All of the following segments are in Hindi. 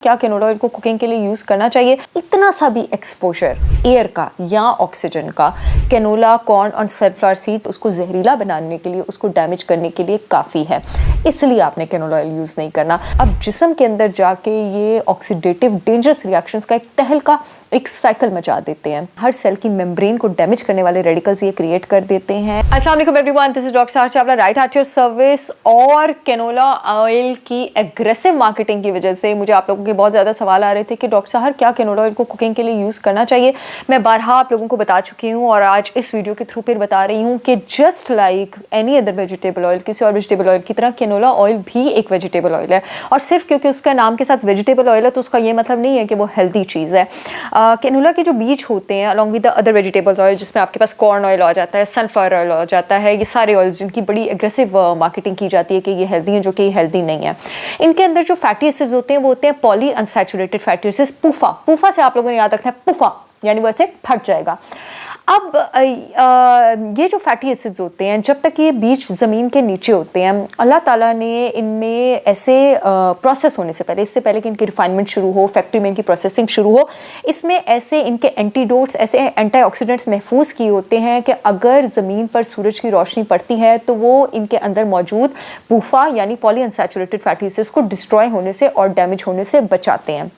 क्या कैनोला ऑयल को कुकिंग के लिए यूज़ करना चाहिए। इतना सा भी एक्सपोजर एयर का या ऑक्सीजन का कैनोला, कॉर्न और सनफ्लावर सीड्स उसको जहरीला बनाने के लिए, उसको डैमेज करने के लिए काफ़ी है। इसलिए आपने कैनोला ऑयल यूज़ नहीं करना। अब जिस्म के अंदर जाके ये ऑक्सीडेटिव डेंजरस रिएक्शंस का एक तहलका, एक साइकिल मचा देते हैं। हर सेल की मेम्ब्रेन को डैमेज करने वाले रेडिकल्स ये क्रिएट कर देते हैं। अस्सलाम वालेकुम एवरीवन, दिस इज डॉक्टर सारा Chawla, right heart your service. और कैनोला ऑयल की एग्रेसिव मार्केटिंग की वजह से मुझे आप लोगों के बहुत ज़्यादा सवाल आ रहे थे कि डॉक्टर साहब क्या कैनोला ऑयल को कुकिंग के लिए यूज़ करना चाहिए। मैं बारहा आप लोगों को बता चुकी हूँ और आज इस वीडियो के थ्रू फिर बता रही हूँ कि just like any other vegetable oil, किसी और वेजिटेबल ऑयल की तरह कैनोला ऑयल भी एक वेजिटेबल ऑयल है। और सिर्फ क्योंकि उसका नाम के साथ वेजिटेबल ऑयल है तो उसका ये मतलब नहीं है कि वो हेल्दी चीज़ है। कैनोला के जो बीज होते हैं along with the other vegetable oil, जिसमें आपके पास कॉर्न ऑयल आ जाता है, सनफ्लावर ऑयल आ जाता है, ये सारे ऑयल्स जिनकी बड़ी एग्रेसिव मार्केटिंग की जाती है कि ये हेल्दी हैं, जो कि हेल्दी नहीं है। इनके अंदर जो फैटी एसिड्स होते हैं वो होते हैं पॉली अनसैचुरेटेड फैटी एसिड्स, पूफा। पूफा से आप लोगों ने याद रखना है, पूफा यानी वैसे फट जाएगा। अब ये जो फैटी एसिड्स होते हैं, जब तक ये बीज ज़मीन के नीचे होते हैं, अल्लाह ताला ने इनमें ऐसे प्रोसेस होने से पहले, इससे पहले कि इनकी रिफाइनमेंट शुरू हो, फैक्ट्री में इनकी प्रोसेसिंग शुरू हो, इसमें ऐसे इनके एंटीडोट्स, ऐसे एंटीऑक्सीडेंट्स महफूज किए होते हैं कि अगर ज़मीन पर सूरज की रोशनी पड़ती है तो वो इनके अंदर मौजूद पूफा यानी पॉली अनसैचुरेटेड फैटी एसिड्स को डिस्ट्रॉय होने से और डैमेज होने से बचाते हैं।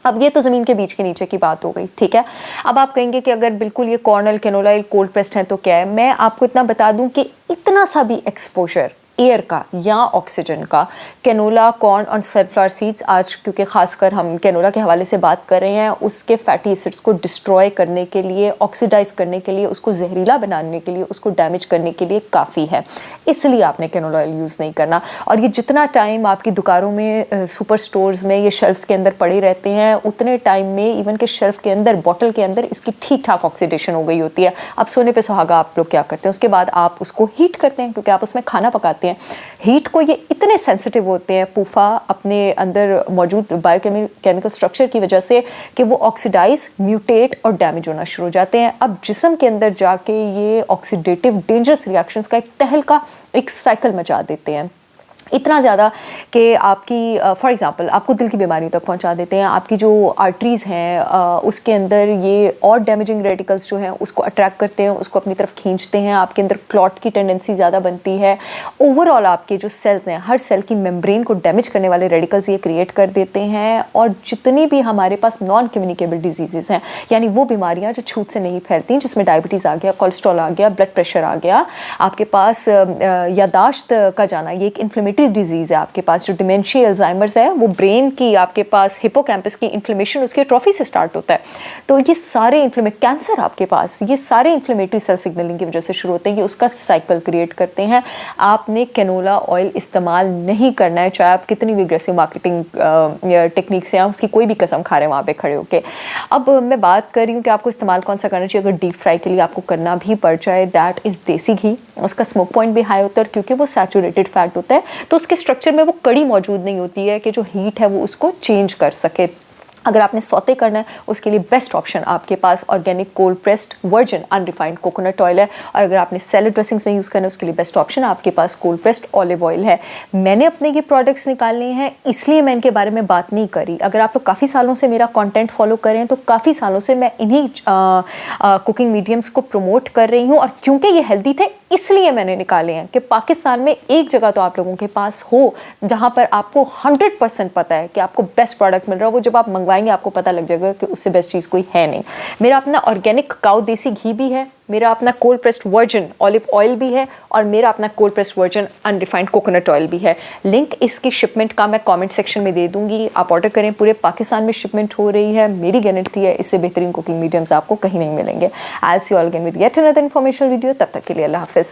अब ये तो ज़मीन के बीच के नीचे की बात हो गई, ठीक है। अब आप कहेंगे कि अगर बिल्कुल ये corn oil, canola oil cold pressed है तो क्या है। मैं आपको इतना बता दूं कि इतना सा भी एक्सपोजर एयर का या ऑक्सीजन का कैनोला, कॉर्न और सनफ्लावर सीड्स, आज क्योंकि खासकर हम कैनोला के हवाले से बात कर रहे हैं, उसके फैटी एसिड्स को डिस्ट्रॉय करने के लिए, ऑक्सीडाइज करने के लिए, उसको जहरीला बनाने के लिए, उसको डैमेज करने के लिए काफ़ी है। इसलिए आपने कैनोला ऑयल यूज़ नहीं करना। और ये जितना टाइम आपकी दुकानों में, सुपर स्टोर्स में ये शेल्फ्स के अंदर पड़े रहते हैं, उतने टाइम में इवन के शेल्फ के अंदर, बॉटल के अंदर इसकी ठीक ठाक ऑक्सीडेशन हो गई होती है। अब सोने पे सुहागा आप लोग क्या करते हैं, उसके बाद आप उसको हीट करते हैं क्योंकि आप उसमें खाना पकाते हैं। हीट को ये इतने सेंसिटिव होते हैं पूफा अपने अंदर मौजूद बायोकेमिकल स्ट्रक्चर की वजह से कि वो ऑक्सीडाइज, म्यूटेट और डैमेज होना शुरू हो जाते हैं। अब जिस्म के अंदर जाके ये ऑक्सीडेटिव डेंजरस रिएक्शंस का एक तहलका, एक साइकिल मचा देते हैं। इतना ज़्यादा कि आपकी फॉर एग्ज़ाम्पल आपको दिल की बीमारी तक पहुंचा देते हैं। आपकी जो आर्टरीज़ हैं उसके अंदर ये और डैमेजिंग रेडिकल्स जो हैं उसको अट्रैक्ट करते हैं, उसको अपनी तरफ खींचते हैं। आपके अंदर क्लॉट की टेंडेंसी ज़्यादा बनती है। ओवरऑल आपके जो सेल्स हैं, हर सेल की मेम्ब्रेन को डैमेज करने वाले रेडिकल्स ये क्रिएट कर देते हैं। और जितनी भी हमारे पास नॉन कम्युनिकेबल डिजीज़ हैं, यानी वो बीमारियाँ जो छूत से नहीं फैलती, जिसमें डायबिटीज़ आ गया, कोलेस्ट्रॉल आ गया, ब्लड प्रेशर आ गया, आपके पास यादाश्त का जाना, ये एक इन्फ्लेमेटरी डिजीज़ है। आपके पास जो डिमेंशिया, अल्जाइमर्स है, वो ब्रेन की, आपके पास हिपोकैम्पस की इन्फ्लेमेशन उसके एट्रोफी से स्टार्ट होता है। तो ये सारे कैंसर आपके पास, ये सारे इन्फ्लेमेटरी सेल सिग्नलिंग की वजह से शुरू होते हैं। ये उसका साइकिल क्रिएट करते हैं। आपने कैनोला ऑयल इस्तेमाल नहीं करना है, चाहे आप कितनी भी एग्रेसिव मार्केटिंग टेक्निक से, उसकी कोई भी कसम खा रहे हैं वहाँ पे खड़े होके। अब मैं बात कर रही हूँ कि आपको इस्तेमाल कौन सा करना चाहिए। अगर डीप फ्राई के लिए आपको करना भी पड़ जाए, दैट इज़ देसी घी। उसका स्मोक पॉइंट भी हाई होता है और क्योंकि वो सैचुरेटेड फैट होता है तो उसके स्ट्रक्चर में वो कड़ी मौजूद नहीं होती है कि जो हीट है वो उसको चेंज कर सके। अगर आपने सौते करना है उसके लिए बेस्ट ऑप्शन आपके पास organic cold pressed virgin unrefined coconut oil है। और अगर आपने सैलड ड्रेसिंग्स में यूज़ करना है उसके लिए बेस्ट ऑप्शन आपके पास कोल्ड प्रेस्ड ऑलिव ऑयल है। मैंने अपने ये प्रोडक्ट्स निकालने हैं इसलिए मैं इनके बारे में बात नहीं करी। अगर आप लोग काफ़ी सालों से मेरा कंटेंट फॉलो कर रहे हैं तो काफ़ी सालों से मैं इन्हीं कुकिंग मीडियम्स को प्रमोट कर रही हूँ। और क्योंकि ये हेल्दी थे इसलिए मैंने निकाले हैं कि पाकिस्तान में एक जगह तो आप लोगों के पास हो जहाँ पर आपको 100% पता है कि आपको बेस्ट प्रोडक्ट मिल रहा है। वो जब आप मंगवाएंगे आपको पता लग जाएगा कि उससे बेस्ट चीज़ कोई है नहीं। मेरा अपना ऑर्गेनिक काऊ देसी घी भी है, मेरा अपना cold pressed virgin olive oil भी है और मेरा अपना cold pressed virgin unrefined coconut oil भी है। लिंक इसकी शिपमेंट का मैं कमेंट सेक्शन में दे दूंगी। आप ऑर्डर करें, पूरे पाकिस्तान में शिपमेंट हो रही है। मेरी गारंटी है इससे बेहतरीन कुकिंग मीडियम्स आपको कहीं नहीं मिलेंगे। I will see you all again with yet another informational video. तब तक के लिए अल्लाह हाफिज़।